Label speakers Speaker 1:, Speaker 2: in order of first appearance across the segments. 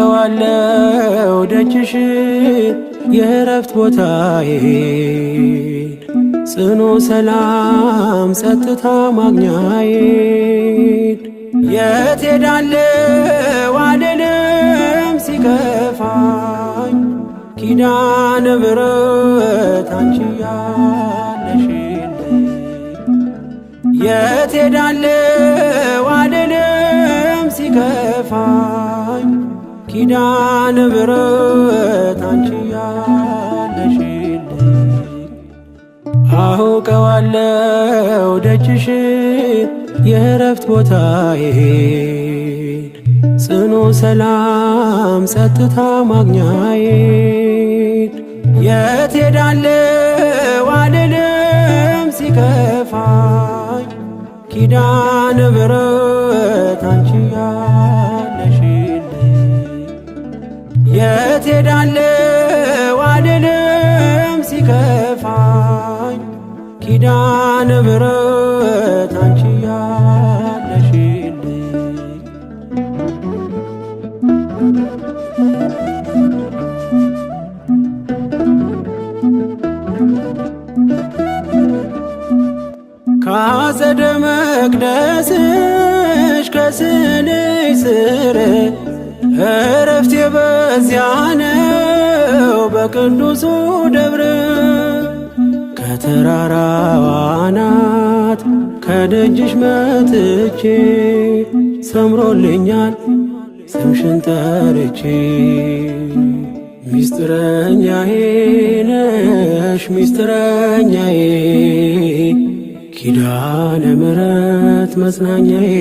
Speaker 1: አውቀዋለሁ ደጅሽን የእረፍት ቦታዬን ጽኑ ሰላም ጸጥታ ማግኛዬን የት ሄዳለሁ አልልም ሲከፋኝ ኪዳነ ምሕረት አንቺ ያለሽልኝ የት ሄዳለሁ አልልም ሲከፋኝ ኪዳነ ምሕረት አንቺ ያለሽልኝ አውቀዋለሁ ደጅሽን የእረፍት ቦታዬን ጽኑ ሰላም ጸጥታ ማግኛዬን የት ሄዳለሁ አልልም ሲከፋኝ ኪዳነ ምሕረት አንቺ ያለሽልኝ የት ሄዳለሁ አልልም ሲከፋኝ ኪዳነ ምሕረት አንቺ ያለሽልኝ ከአጸደ መቅደስሽ ከስንሽ ስር እረፍቴ በዚያ ነው በቅዱሱ ደብረ ከተራራው አናት ከደጅሽ መጥቼ ሰምሮልኛል ስምሽን ጠርቼ ሚስጥረኛዬ ነሽ ሚስጥረኛዬ ኪዳነ ምሕረት መጽናኛዬ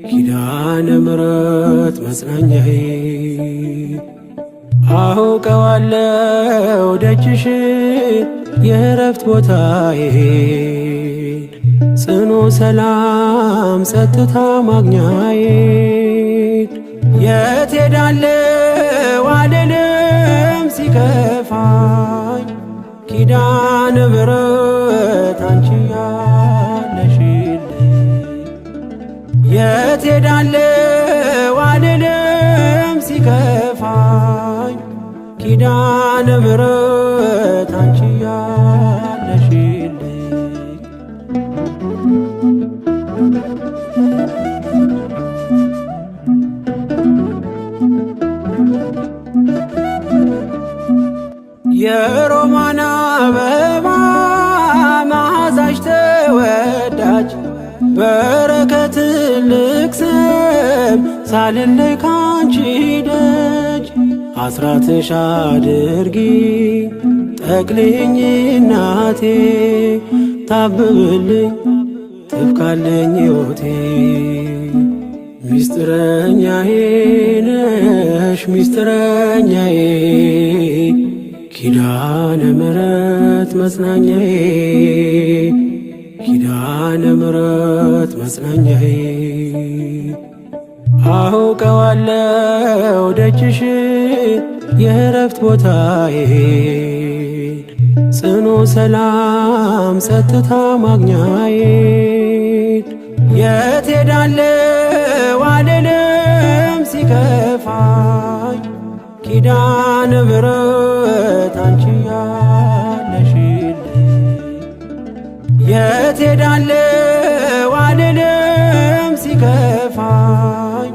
Speaker 1: ኪዳነ ምሕረት መጽናኛዬ አውቀዋለሁ ደጅሽን የእረፍት ቦታዬን ጽኑ ሰላም ጸጥታ ማግኛዬን የት ሄዳለሁ አልልም ሲከፋኝ ኪዳነ ምሕረት አንቺ ያለሽልኝ የት ሄዳለሁ አልልም ሲከፋኝ ኪዳነ ምሕረት አንቺ ያለሽልኝ የሮማን አበባ መዓዛሽ ተወዳጅ በረከት ልቅሰም ሳልለይ ካንቺ ደጅ አስራትሽ አድርጊ ጠቅልኝ እናቴ ታብብልኝ ትብካለኝ ሕይወቴ ሚስጥረኛዬ ነሽ ሚስጥረኛዬ ኪዳነ ምሕረት መጽናኛዬ ኪዳነ ምሕረት መጽናኛዬ አውቀዋለሁ ደጅሽን የእረፍት ቦታዬን ጽኑ ሰላም ጸጥታ ማግኛዬን የት ሄዳለሁ አልልም ሲከፋኝ ኪዳነ ምሕረት አንቺ ያለሽልኝ የት ሄዳለሁ አልልም ሲከፋኝ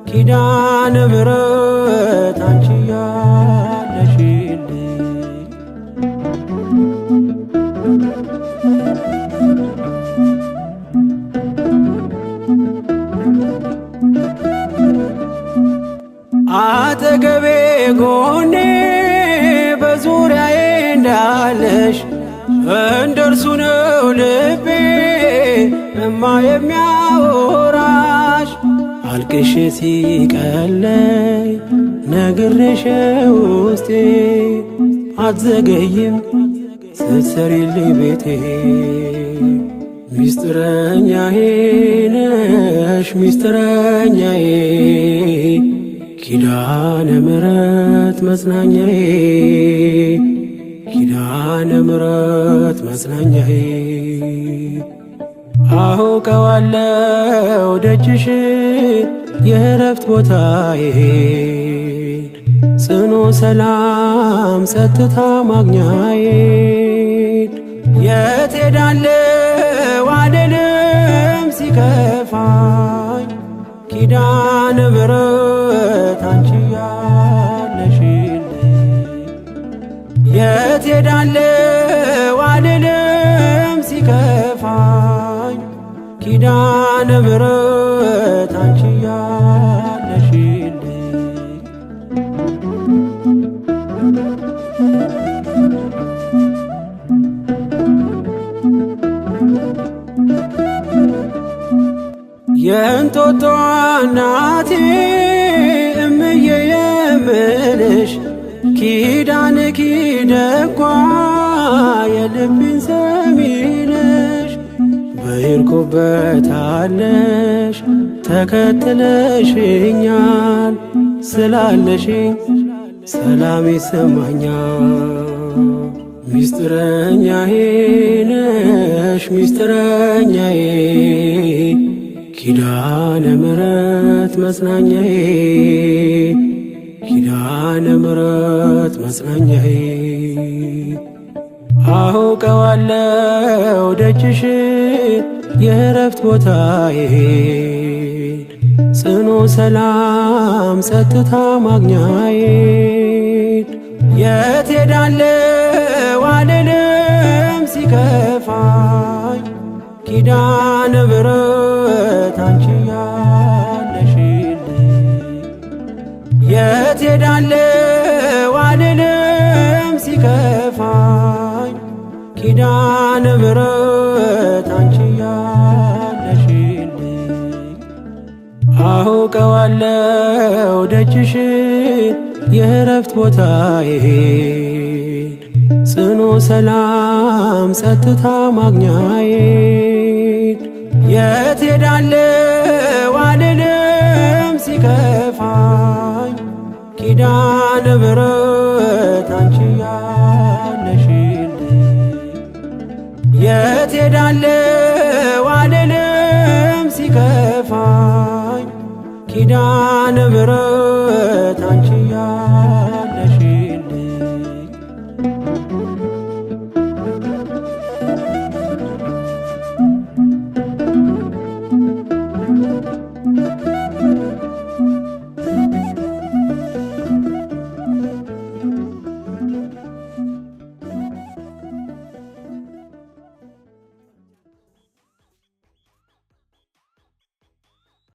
Speaker 1: ኪዳነ ምሕረት አንቺ ያለሽልኝ ያለሽ እንደርሱ ነው ልቤ እማ የሚያወራሽ። አልቅሽ ሲቀለይ ነግሬሽ ውስጤ አትዘገይም ስትሰሪልኝ ቤቴ። ሚስጥረኛዬ ነሽ ሚስጥረኛዬ ኪዳነ ምሕረት መጽናኛዬ ኪዳነ ምሕረት መጽናኛዬ። አውቀዋለሁ ደጅሽ የእረፍት ቦታዬን ጽኑ ሰላም ጸጥታ ማግኛዬን። የት ሄዳለሁ አልልም ሲከፋኝ ኪዳነ ምሕረት አንቺ ያለሽልኝ። የት ሄዳለሁ አልልም ሲከፋኝ ኪዳነ ምሕረት አንቺ ያለሽልኝ። የእንጦጦ እናቴ እምዬ የምልሽ ኪዳንኪ ደጓ የልቤን ሰሚነሽ። በሄድኩበት አለሽ ተከትለሽኛል ስላለሽኝ ሰላም ይሰማኛል። ሚስጥረኛዬ ነሽ ሚስጥረኛዬ ኪዳነ ምሕረት መጽናኛዬ ኪዳነ ምሕረት መጽናኛዬ። አውቀዋለሁ ደጅሽን የእረፍት ቦታዬን ጽኑ ሰላም ጸጥታ ማግኛዬን። የት ሄዳለሁ አልልም ሲከፋኝ ኪዳነ ምሕረት አንቺ ያለሽልኝ። የት ሄዳለሁ አልልም ሲከፋኝ ኪዳነ ምሕረት አንቺ ያለሽልኝ። አውቀዋለሁ ደጅሽን የእረፍት ቦታዬን ጽኑ ሰላም ጸጥታ ማግኛዬን። የት ሄዳለሁ አልልም ሲከፋኝ ኪዳነ ምሕረት አንቺ ያለሽልኝ። የት ሄዳለሁ አልልም ሲከፋኝ ኪዳነ ምሕረት አንቺ